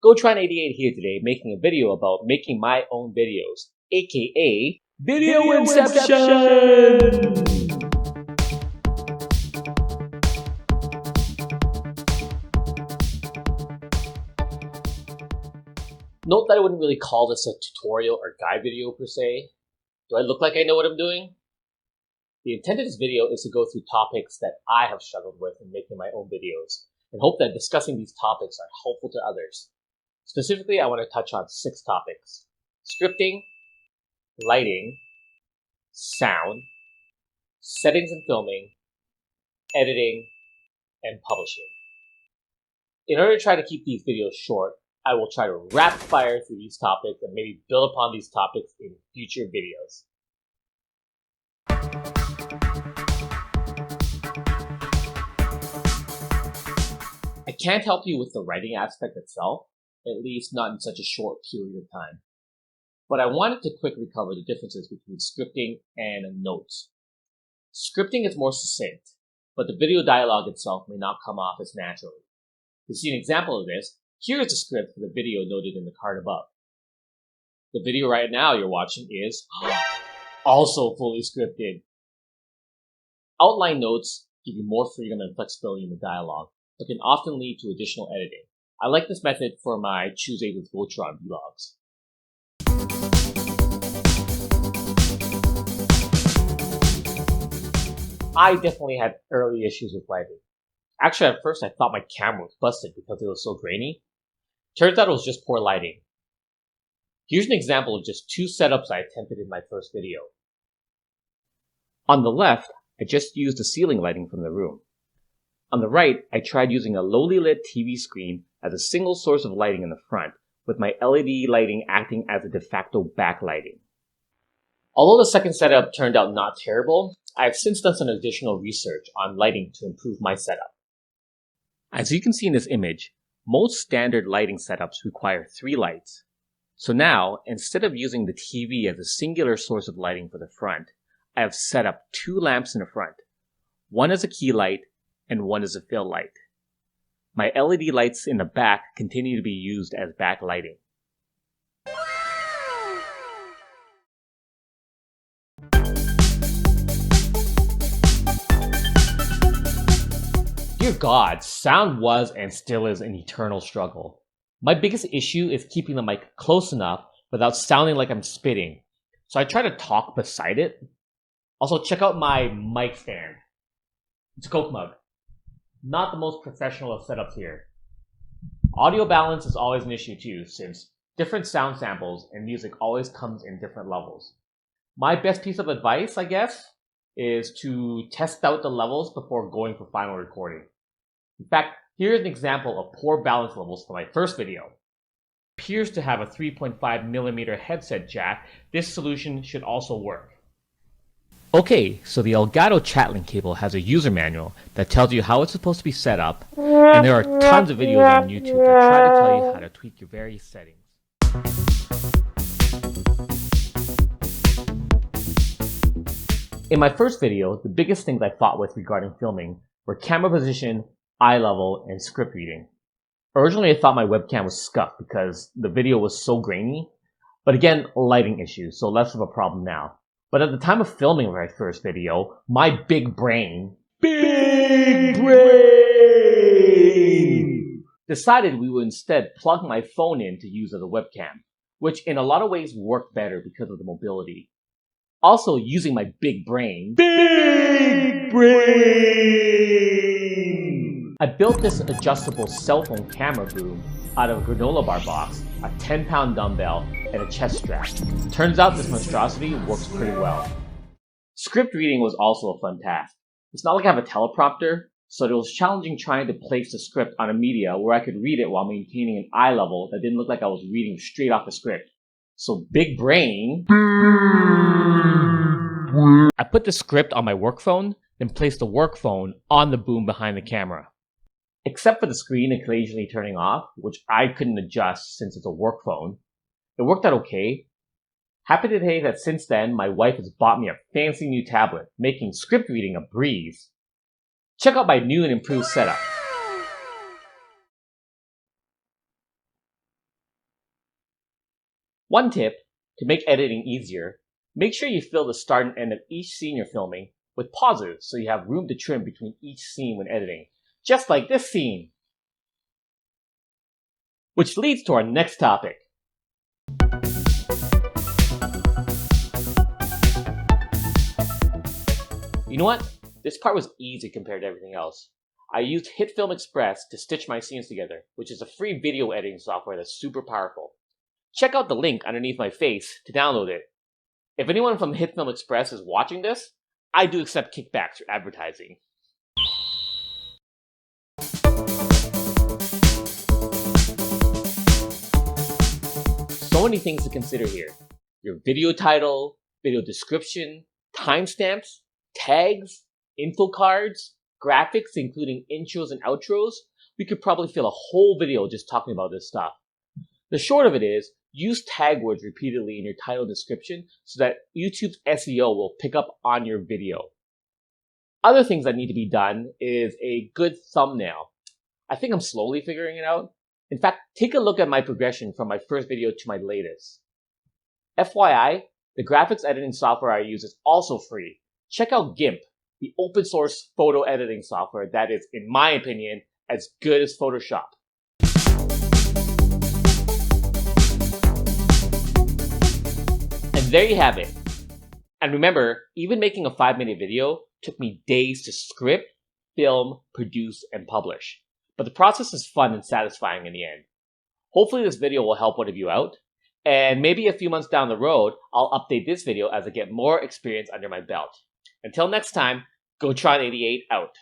GoTron88 here today, making a video about making my own videos, aka Video Inception! Note that I wouldn't really call this a tutorial or guide video per se. Do I look like I know what I'm doing? The intent of this video is to go through topics that I have struggled with in making my own videos, and hope that discussing these topics are helpful to others. Specifically, I want to touch on 6 topics: scripting, lighting, sound, settings and filming, editing, and publishing. In order to try to keep these videos short, I will try to rapid fire through these topics and maybe build upon these topics in future videos. I can't help you with the writing aspect itself, at least not in such a short period of time. But I wanted to quickly cover the differences between scripting and notes. Scripting is more succinct, but the video dialogue itself may not come off as naturally. To see an example of this, here is the script for the video noted in the card above. The video right now you're watching is also fully scripted. Outline notes give you more freedom and flexibility in the dialogue, but can often lead to additional editing. I like this method for my Choose A with GoTron vlogs. I definitely had early issues with lighting. Actually, at first I thought my camera was busted because it was so grainy. Turns out it was just poor lighting. Here's an example of just 2 setups I attempted in my first video. On the left, I just used the ceiling lighting from the room. On the right, I tried using a lowly lit TV screen as a single source of lighting in the front, with my LED lighting acting as a de facto backlighting. Although the second setup turned out not terrible, I have since done some additional research on lighting to improve my setup. As you can see in this image, most standard lighting setups require 3 lights. So now, instead of using the TV as a singular source of lighting for the front, I have set up 2 lamps in the front. One is a key light, and one is a fill light. My LED lights in the back continue to be used as backlighting. Dear God, sound was and still is an eternal struggle. My biggest issue is keeping the mic close enough without sounding like I'm spitting, so I try to talk beside it. Also, check out my mic stand. It's a Coke mug. Not the most professional of setups here. Audio balance is always an issue too, since different sound samples and music always comes in different levels. My best piece of advice, I guess, is to test out the levels before going for final recording. In fact, here's an example of poor balance levels for my first video. Appears to have a 3.5mm headset jack. This solution should also work. Okay, so the Elgato Chatlink cable has a user manual that tells you how it's supposed to be set up, and there are tons of videos on YouTube that try to tell you how to tweak your various settings. In my first video, the biggest things I fought with regarding filming were camera position, eye level, and script reading. Originally, I thought my webcam was scuffed because the video was so grainy, but again, lighting issues, so less of a problem now. But at the time of filming my first video, my big brain decided we would instead plug my phone in to use as a webcam, which in a lot of ways worked better because of the mobility. Also, using my big brain, I built this adjustable cell phone camera boom out of a granola bar box, a 10-pound dumbbell, and a chest strap. Turns out this monstrosity works pretty well. Script reading was also a fun task. It's not like I have a teleprompter, so it was challenging trying to place the script on a media where I could read it while maintaining an eye level that didn't look like I was reading straight off the script. So big brain, I put the script on my work phone, then placed the work phone on the boom behind the camera. Except for the screen occasionally turning off, which I couldn't adjust since it's a work phone, it worked out okay. Happy to say that since then, my wife has bought me a fancy new tablet, making script reading a breeze. Check out my new and improved setup. One tip, to make editing easier, make sure you fill the start and end of each scene you're filming with pauses so you have room to trim between each scene when editing, just like this scene. Which leads to our next topic. You know what? This part was easy compared to everything else. I used HitFilm Express to stitch my scenes together, which is a free video editing software that's super powerful. Check out the link underneath my face to download it. If anyone from HitFilm Express is watching this, I do accept kickbacks for advertising. So many things to consider here. Your video title, video description, timestamps, tags, info cards, graphics including intros and outros. We could probably fill a whole video just talking about this stuff. The short of it is, use tag words repeatedly in your title description so that YouTube's SEO will pick up on your video. Other things that need to be done is a good thumbnail. I think I'm slowly figuring it out. In fact, take a look at my progression from my first video to my latest. FYI, the graphics editing software I use is also free. Check out GIMP, the open source photo editing software that is, in my opinion, as good as Photoshop. And there you have it. And remember, even making a 5-minute video took me days to script, film, produce, and publish. But the process is fun and satisfying in the end. Hopefully this video will help one of you out. And maybe a few months down the road, I'll update this video as I get more experience under my belt. Until next time, GoTron88 out.